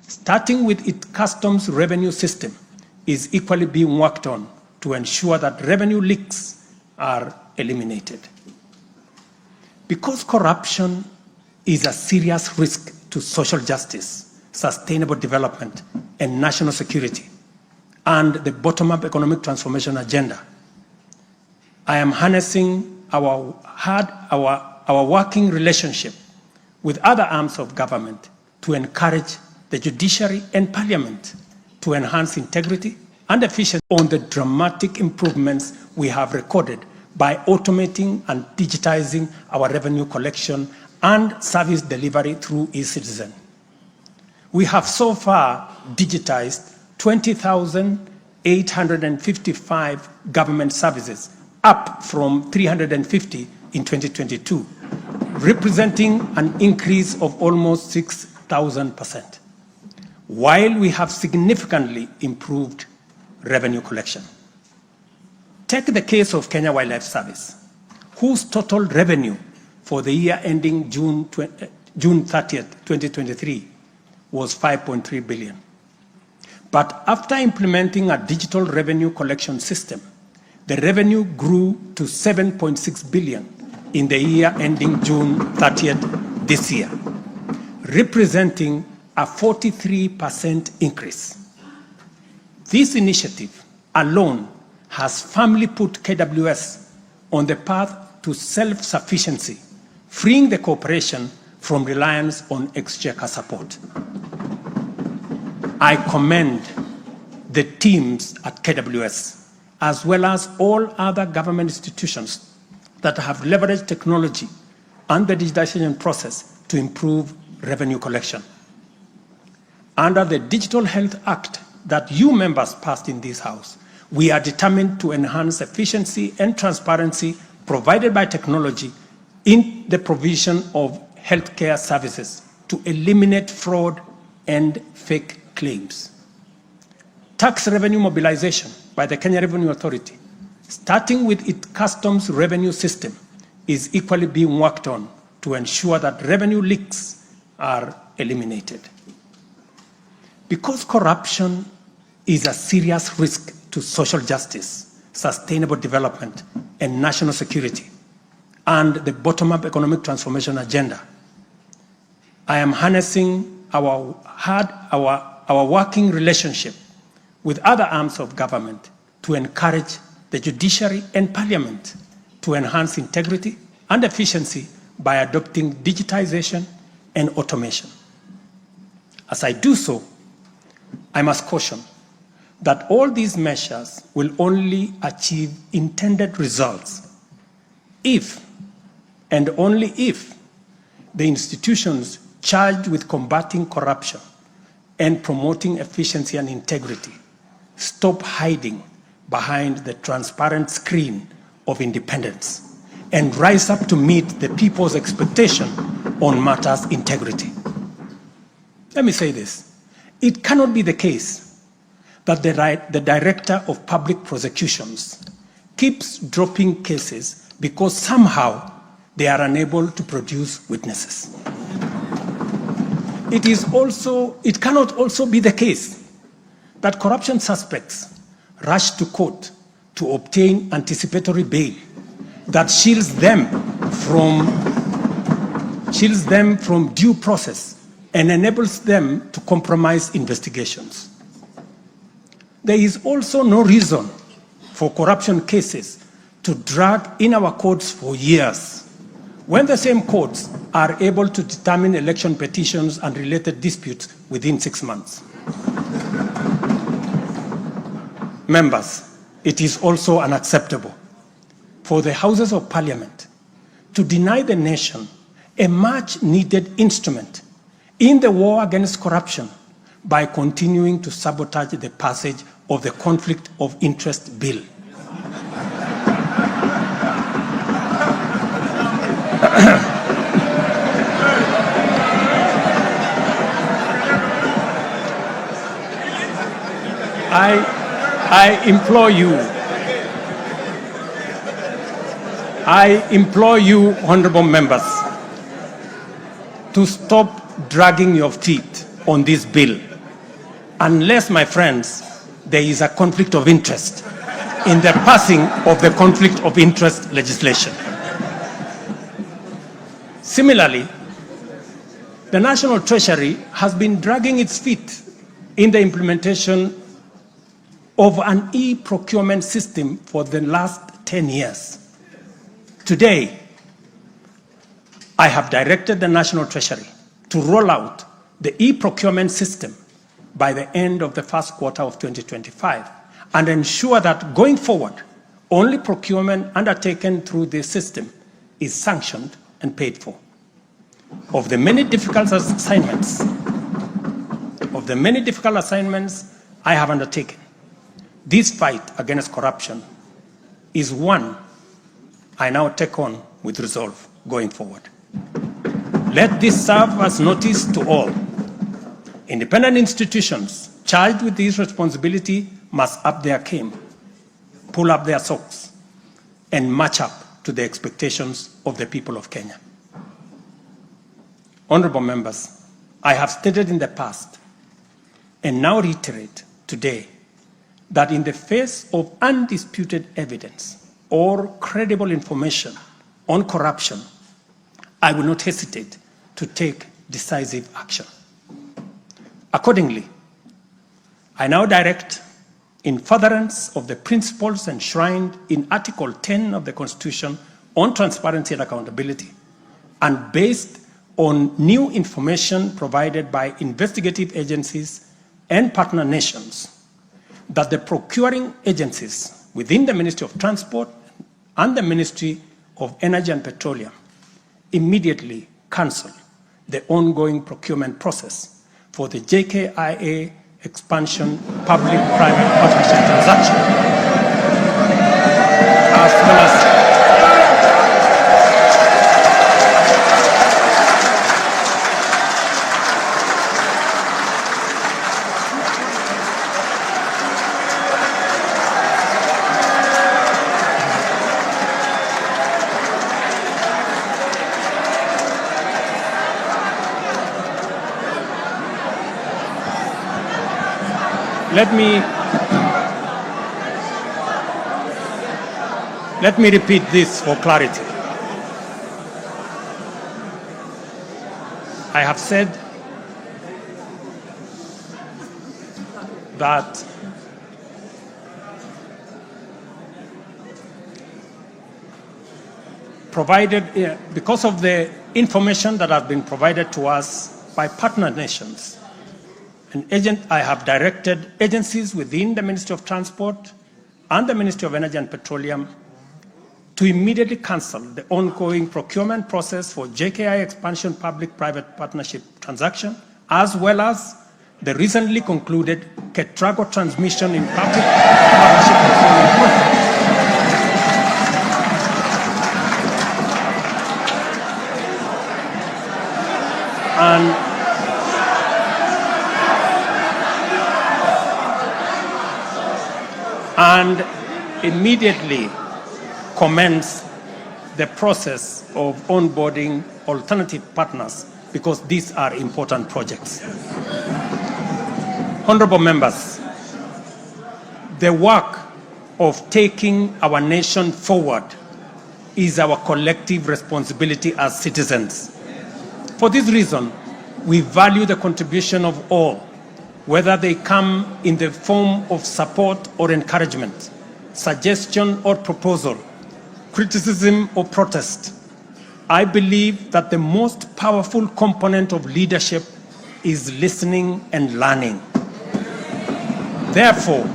starting with its customs revenue system, is equally being worked on to ensure that revenue leaks are eliminated. Because corruption is a serious risk to social justice, sustainable development, and national security, and the bottom-up economic transformation agenda, I am harnessing our working relationship with other arms of government to encourage the judiciary and parliament to enhance integrity and efficiency on the dramatic improvements we have recorded by automating and digitizing our revenue collection and service delivery through eCitizen. We have so far digitized 20,855 government services, up from 350 in 2022, representing an increase of almost 6,000%, while we have significantly improved revenue collection. Take the case of Kenya Wildlife Service, whose total revenue for the year ending June 30th, 2023 was 5.3 billion. But after implementing a digital revenue collection system, the revenue grew to 7.6 billion in the year ending June 30th this year, representing a 43% increase. This initiative alone has firmly put KWS on the path to self-sufficiency, freeing the corporation from reliance on exchequer support. I commend the teams at KWS, as well as all other government institutions that have leveraged technology and the digitization process to improve revenue collection. Under the Digital Health Act that you members passed in this House, we are determined to enhance efficiency and transparency provided by technology in the provision of healthcare services to eliminate fraud and fake claims. Tax revenue mobilization by the Kenya Revenue Authority, starting with its customs revenue system, is equally being worked on to ensure that revenue leaks are eliminated. Because corruption is a serious risk to social justice, sustainable development, and national security, and the bottom-up economic transformation agenda, I am harnessing our working relationship with other arms of government to encourage the judiciary and parliament to enhance integrity and efficiency by adopting digitization and automation. As I do so, I must caution that all these measures will only achieve intended results if, and only if, the institutions charged with combating corruption and promoting efficiency and integrity stop hiding behind the transparent screen of independence and rise up to meet the people's expectation on matters integrity. Let me say this. It cannot be the case that the Director of Public Prosecutions keeps dropping cases because somehow they are unable to produce witnesses. It cannot also be the case that corruption suspects rush to court to obtain anticipatory bail that shields them from due process and enables them to compromise investigations. There is also no reason for corruption cases to drag in our courts for years, when the same courts are able to determine election petitions and related disputes within 6 months. Members, it is also unacceptable for the Houses of Parliament to deny the nation a much-needed instrument in the war against corruption by continuing to sabotage the passage of the Conflict of Interest Bill. I implore you, honorable members, to stop dragging your feet on this bill unless, my friends, there is a conflict of interest in the passing of the conflict of interest legislation. Similarly, the National Treasury has been dragging its feet in the implementation of an e-procurement system for the last 10 years. Today, I have directed the National Treasury to roll out the e-procurement system by the end of the first quarter of 2025 and ensure that going forward, only procurement undertaken through this system is sanctioned and paid for. Of the many difficult assignments I have undertaken, this fight against corruption is one I now take on with resolve going forward. Let this serve as notice to all. Independent institutions charged with this responsibility must up their game, pull up their socks, and match up to the expectations of the people of Kenya. Honorable members, I have stated in the past and now reiterate today that in the face of undisputed evidence or credible information on corruption, I will not hesitate to take decisive action. Accordingly, I now direct, in furtherance of the principles enshrined in Article 10 of the Constitution on transparency and accountability, and based on new information provided by investigative agencies and partner nations, that the procuring agencies within the Ministry of Transport and the Ministry of Energy and Petroleum immediately cancel the ongoing procurement process for the JKIA expansion public-private partnership transaction, as well as Let me repeat this for clarity. I have said that because of the information that has been provided to us by partner nations, I have directed agencies within the Ministry of Transport and the Ministry of Energy and Petroleum to immediately cancel the ongoing procurement process for JKI expansion public-private partnership transaction, as well as the recently concluded Ketrago transmission in public partnership procurement process. And immediately commence the process of onboarding alternative partners, because these are important projects. Honorable members, the work of taking our nation forward is our collective responsibility as citizens. For this reason, we value the contribution of all, whether they come in the form of support or encouragement, suggestion or proposal, criticism or protest. I believe that the most powerful component of leadership is listening and learning. Therefore,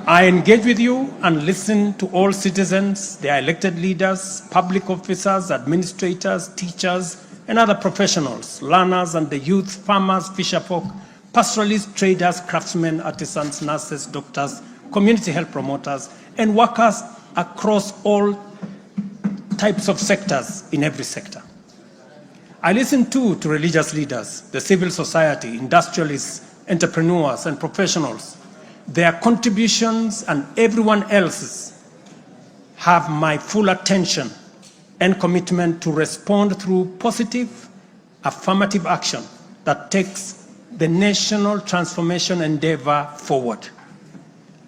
I engage with you and listen to all citizens, their elected leaders, public officers, administrators, teachers, and other professionals, learners and the youth, farmers, fisherfolk, pastoralists, traders, craftsmen, artisans, nurses, doctors, community health promoters, and workers across all types of sectors in every sector. I listen too to religious leaders, the civil society, industrialists, entrepreneurs, and professionals. Their contributions and everyone else's have my full attention and commitment to respond through positive, affirmative action that takes the national transformation endeavor forward.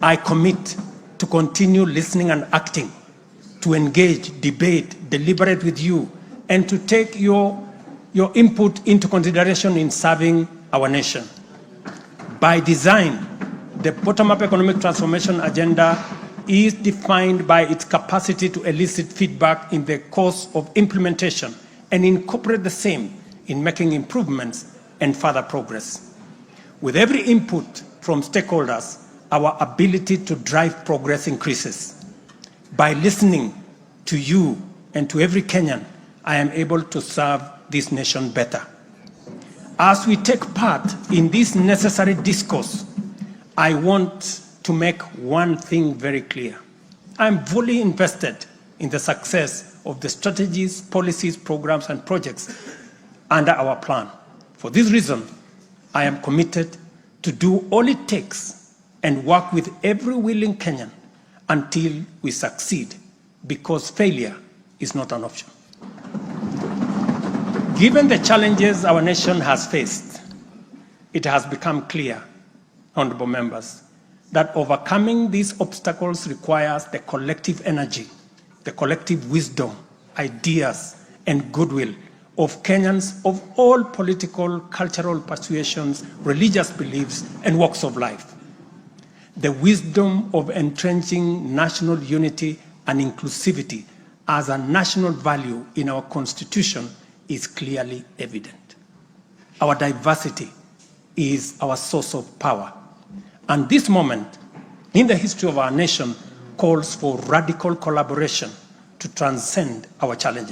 I commit to continue listening and acting, to engage, debate, deliberate with you, and to take your input into consideration in serving our nation. By design, the bottom-up economic transformation agenda is defined by its capacity to elicit feedback in the course of implementation and incorporate the same in making improvements and further progress. With every input from stakeholders, our ability to drive progress increases. By listening to you and to every Kenyan, I am able to serve this nation better. As we take part in this necessary discourse, I want to make one thing very clear. I'm fully invested in the success of the strategies, policies, programs, and projects under our plan. For this reason, I am committed to do all it takes and work with every willing Kenyan until we succeed, because failure is not an option. Given the challenges our nation has faced, it has become clear, honorable members, that overcoming these obstacles requires the collective energy, the collective wisdom, ideas, and goodwill of Kenyans of all political, cultural persuasions, religious beliefs, and walks of life. The wisdom of entrenching national unity and inclusivity as a national value in our Constitution is clearly evident. Our diversity is our source of power. And this moment in the history of our nation calls for radical collaboration to transcend our challenges.